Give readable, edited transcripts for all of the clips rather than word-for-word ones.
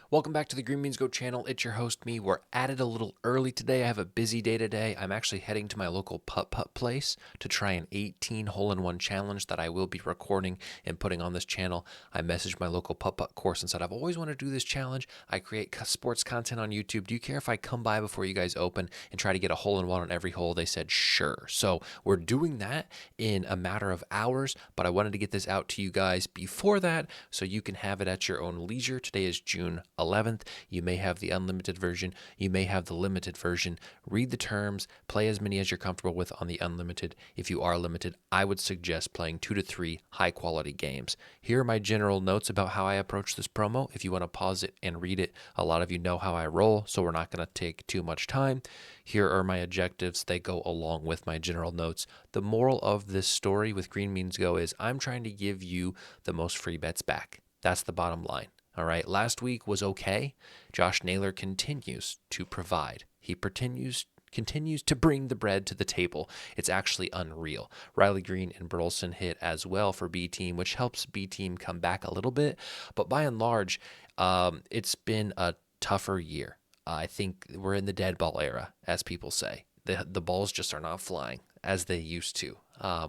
Welcome back to the Green Beans Go channel. It's your host, me. We're at it a little early today. I have a busy day today. I'm actually heading to my local putt-putt place to try an 18 hole-in-one challenge that I will be recording and putting on this channel. I messaged my local putt-putt course and said, I've always wanted to do this challenge. I create sports content on YouTube. Do you care if I come by before you guys open and try to get a hole-in-one on every hole? They said, sure. So we're doing that in a matter of hours, but I wanted to get this out to you guys before that so you can have it at your own leisure. Today is June 11th. You may have the unlimited version. You may have the limited version. Read the terms. Play as many as you're comfortable with on the unlimited. If you are limited, I would suggest playing 2 to 3 high-quality games. Here are my general notes about how I approach this promo. If you want to pause it and read it, a lot of you know how I roll, so we're not going to take too much time. Here are my objectives. They go along with my general notes. The moral of this story with Green Beans Go is I'm trying to give you the most free bets back. That's the bottom line. All right, last week was okay. Josh Naylor continues to provide. He continues to bring the bread to the table. It's actually unreal. Riley Green and Burleson hit as well for B team, which helps B team come back a little bit. But by and large, it's been a tougher year. I think we're in the dead ball era, as people say. The balls just are not flying as they used to.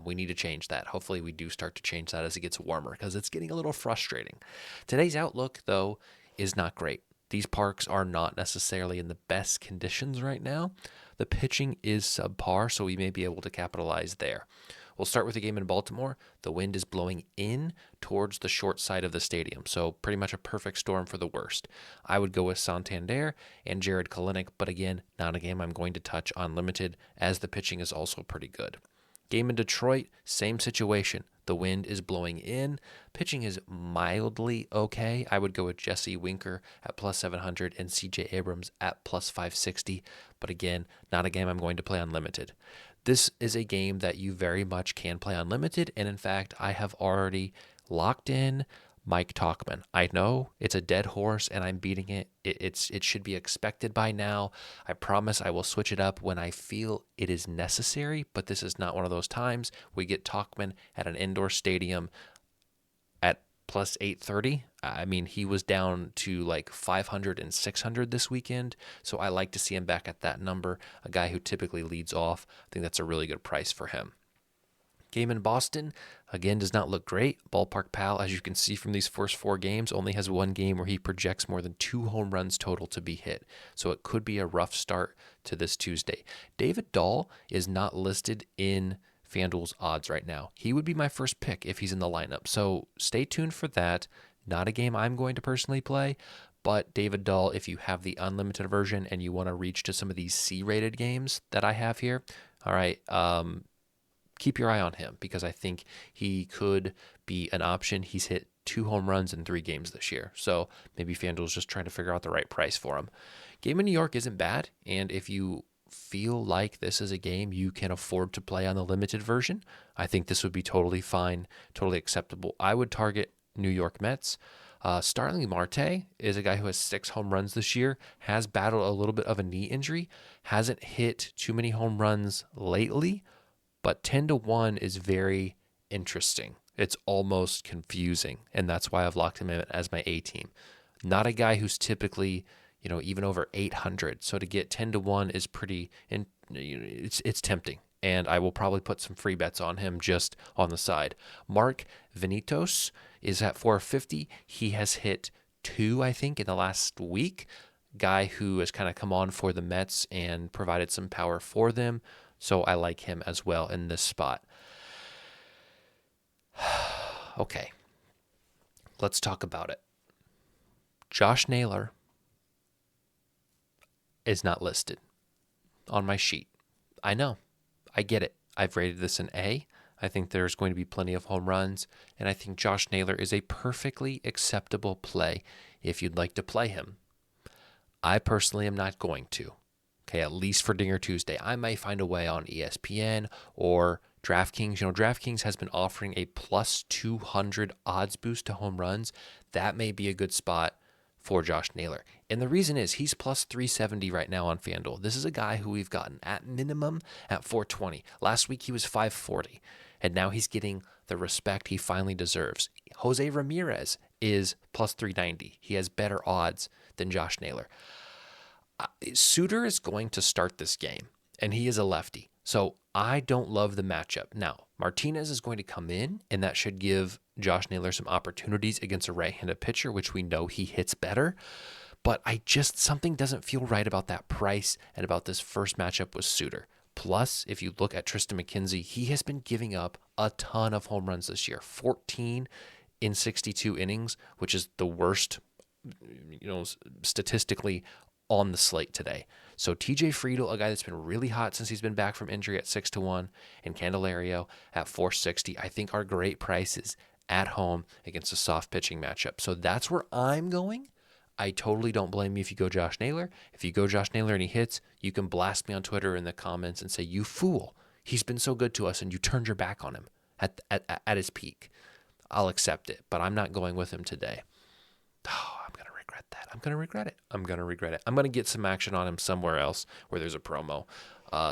We need to change that. Hopefully we do start to change that as it gets warmer because it's getting a little frustrating. Today's outlook, though, is not great. These parks are not necessarily in the best conditions right now. The pitching is subpar, so we may be able to capitalize there. We'll start with the game in Baltimore. The wind is blowing in towards the short side of the stadium, so pretty much a perfect storm for the worst. I would go with Santander and Jared Kalenic, but again, not a game I'm going to touch on limited, as the pitching is also pretty good. Game in Detroit, same situation. The wind is blowing in. Pitching is mildly okay. I would go with Jesse Winker at plus 700 and CJ Abrams at plus 560. But again, not a game I'm going to play unlimited. This is a game that you very much can play unlimited. And in fact, I have already locked in Mike Tauchman. I know it's a dead horse and I'm beating it. It should be expected by now. I promise I will switch it up when I feel it is necessary, but this is not one of those times. We get Tauchman at an indoor stadium at plus 830. I mean, he was down to like 500 and 600 this weekend, so I like to see him back at that number. A guy who typically leads off. I think that's a really good price for him. Game in Boston, again, does not look great. Ballpark Pal, as you can see from these first 4 games, only has one game where he projects more than 2 home runs total to be hit. So it could be a rough start to this Tuesday. David Dahl is not listed in FanDuel's odds right now. He would be my first pick if he's in the lineup. So stay tuned for that. Not a game I'm going to personally play, but David Dahl, if you have the unlimited version and you want to reach to some of these C-rated games that I have here, all right, keep your eye on him because I think he could be an option. He's hit 2 home runs in 3 games this year. So maybe FanDuel's just trying to figure out the right price for him. Game in New York isn't bad. And if you feel like this is a game you can afford to play on the limited version, I think this would be totally fine, totally acceptable. I would target New York Mets. Starling Marte is a guy who has 6 home runs this year, has battled a little bit of a knee injury, hasn't hit too many home runs lately, but 10-1 is very interesting. It's almost confusing, and that's why I've locked him in as my A team. Not a guy who's typically, even over 800. So to get 10-1 is pretty, it's tempting. And I will probably put some free bets on him just on the side. Mark Venitos is at 450. He has hit 2, I think, in the last week. Guy who has kind of come on for the Mets and provided some power for them. So I like him as well in this spot. Okay, let's talk about it. Josh Naylor is not listed on my sheet. I know. I get it. I've rated this an A. I think there's going to be plenty of home runs, and I think Josh Naylor is a perfectly acceptable play if you'd like to play him. I personally am not going to. Okay, at least for Dinger Tuesday. I may find a way on ESPN or DraftKings. DraftKings has been offering a plus 200 odds boost to home runs. That may be a good spot for Josh Naylor. And the reason is he's plus 370 right now on FanDuel. This is a guy who we've gotten at minimum at 420. Last week he was 540, and now he's getting the respect he finally deserves. Jose Ramirez is plus 390. He has better odds than Josh Naylor. Suter is going to start this game, and he is a lefty. So I don't love the matchup. Now, Martinez is going to come in, and that should give Josh Naylor some opportunities against a right-handed pitcher, which we know he hits better. But something doesn't feel right about that price and about this first matchup with Suter. Plus, if you look at Tristan McKenzie, he has been giving up a ton of home runs this year. 14 in 62 innings, which is the worst, statistically on the slate today. So TJ Friedl, a guy that's been really hot since he's been back from injury at 6-1, and Candelario at 460, I think are great prices at home against a soft pitching matchup. So that's where I'm going. I totally don't blame you if you go Josh Naylor. If you go Josh Naylor and he hits, you can blast me on Twitter in the comments and say, you fool, he's been so good to us and you turned your back on him at his peak. I'll accept it, but I'm not going with him today. Oh, I'm going to regret that. I'm going to regret it. I'm going to get some action on him somewhere else where there's a promo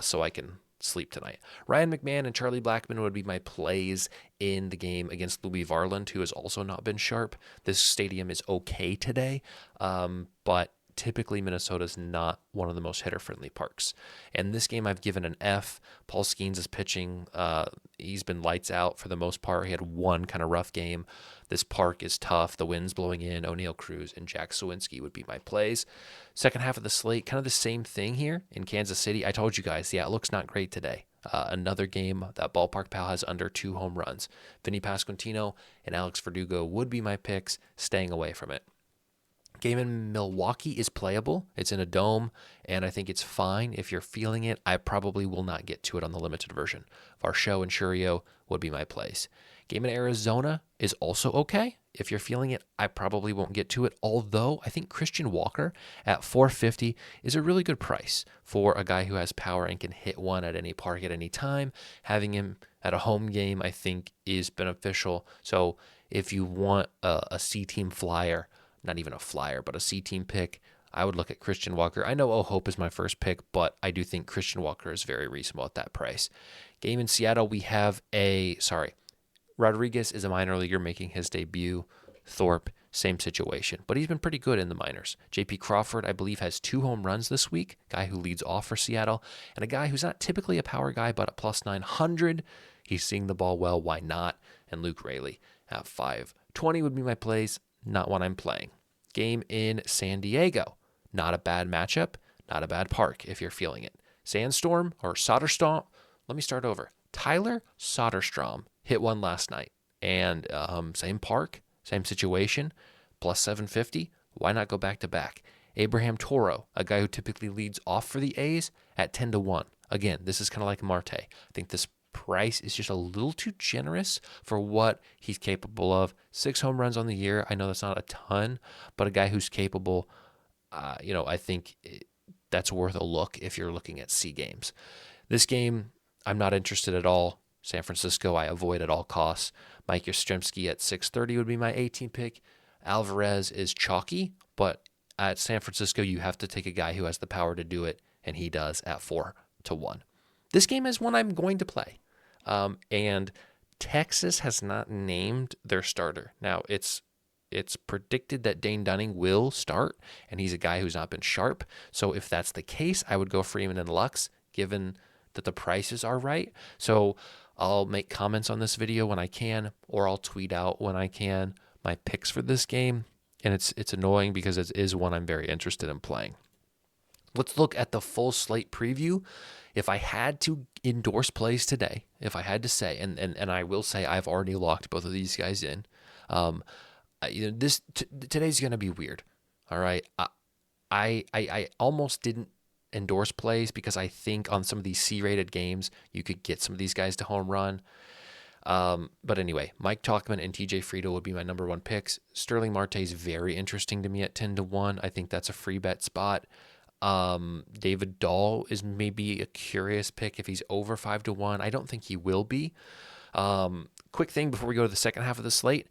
so I can sleep tonight. Ryan McMahon and Charlie Blackmon would be my plays in the game against Louis Varland, who has also not been sharp. This stadium is okay today, but typically Minnesota's not one of the most hitter-friendly parks. And this game I've given an F. Paul Skeens is pitching. He's been lights out for the most part. He had one kind of rough game. This park is tough. The wind's blowing in. O'Neal Cruz and Jack Sawinski would be my plays. Second half of the slate, kind of the same thing here in Kansas City. I told you guys, the outlook's not great today. Another game that Ballpark Pal has under 2 home runs. Vinny Pasquantino and Alex Verdugo would be my picks, staying away from it. Game in Milwaukee is playable. It's in a dome, and I think it's fine. If you're feeling it, I probably will not get to it on the limited version. Varsho and Churio would be my plays. Game in Arizona is also okay. If you're feeling it, I probably won't get to it, although I think Christian Walker at 450 is a really good price for a guy who has power and can hit one at any park at any time. Having him at a home game, I think, is beneficial. So if you want a C-team flyer, not even a flyer, but a C-team pick, I would look at Christian Walker. I know Hope is my first pick, but I do think Christian Walker is very reasonable at that price. Game in Seattle, we have Rodriguez is a minor leaguer making his debut. Thorpe, same situation, but he's been pretty good in the minors. J.P. Crawford, I believe, has 2 home runs this week, guy who leads off for Seattle, and a guy who's not typically a power guy, but at plus 900, he's seeing the ball well, why not? And Luke Raley at 520 would be my plays, not one I'm playing. Game in San Diego, not a bad matchup, not a bad park if you're feeling it. Sandstorm or Soderstrom, let me start over. Tyler Soderstrom hit one last night, and same park, same situation, plus 750. Why not go back to back? Abraham Toro, a guy who typically leads off for the A's, at 10-1. Again, this is kind of like Marte. I think this price is just a little too generous for what he's capable of. 6 home runs on the year. I know that's not a ton, but a guy who's capable, I think that's worth a look if you're looking at C games. This game, I'm not interested at all. San Francisco, I avoid at all costs. Mike Yastrzemski at 630 would be my 18 pick. Alvarez is chalky, but at San Francisco, you have to take a guy who has the power to do it, and he does at 4-1. This game is one I'm going to play. And Texas has not named their starter. Now, it's predicted that Dane Dunning will start, and he's a guy who's not been sharp. So if that's the case, I would go Freeman and Lux, given that the prices are right. So I'll make comments on this video when I can, or I'll tweet out when I can my picks for this game. And it's annoying because it is one I'm very interested in playing. Let's look at the full slate preview. If I had to endorse plays today, if I had to say, and I will say I've already locked both of these guys in, today's going to be weird. All right. I almost didn't endorse plays because I think on some of these C-rated games, you could get some of these guys to home run. But anyway, Mike Tauchman and TJ Friedl would be my number 1 picks. Sterling Marte is very interesting to me at 10-1. I think that's a free bet spot. David Dahl is maybe a curious pick if he's over 5-1. I don't think he will be. Quick thing before we go to the second half of the slate.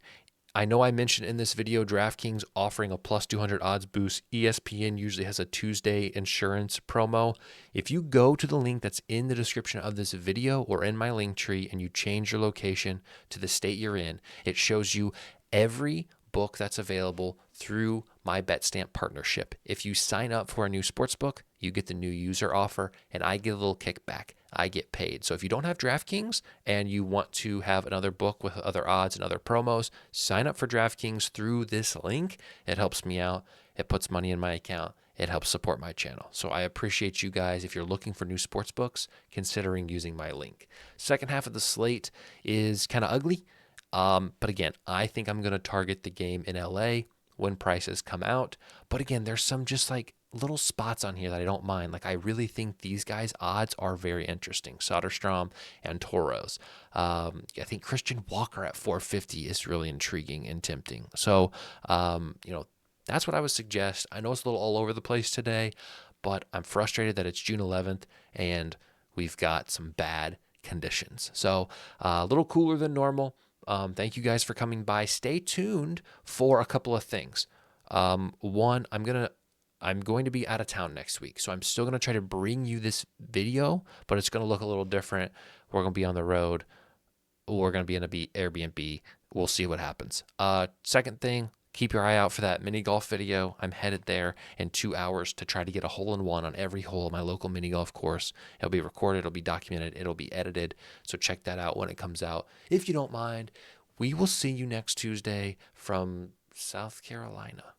I know I mentioned in this video DraftKings offering a plus 200 odds boost. ESPN usually has a Tuesday insurance promo. If you go to the link that's in the description of this video or in my link tree and you change your location to the state you're in, it shows you every book that's available through my BetStamp partnership. If you sign up for a new sports book, you get the new user offer and I get a little kickback. I get paid. So if you don't have DraftKings and you want to have another book with other odds and other promos, sign up for DraftKings through this link. It helps me out. It puts money in my account. It helps support my channel. So I appreciate you guys. If you're looking for new sports books, considering using my link. Second half of the slate is kind of ugly. But again, I think I'm going to target the game in LA when prices come out. But again, there's some just like little spots on here that I don't mind. Like I really think these guys' odds are very interesting. Soderstrom and Toros. I think Christian Walker at 450 is really intriguing and tempting. So, that's what I would suggest. I know it's a little all over the place today, but I'm frustrated that it's June 11th and we've got some bad conditions. So a little cooler than normal. Thank you guys for coming by. Stay tuned for a couple of things. One, I'm going to be out of town next week, so I'm still going to try to bring you this video, but it's going to look a little different. We're going to be on the road. We're going to be in a Airbnb. We'll see what happens. Second thing, keep your eye out for that mini golf video. I'm headed there in 2 hours to try to get a hole-in-one on every hole of my local mini golf course. It'll be recorded, it'll be documented, it'll be edited. So check that out when it comes out. If you don't mind, we will see you next Tuesday from South Carolina.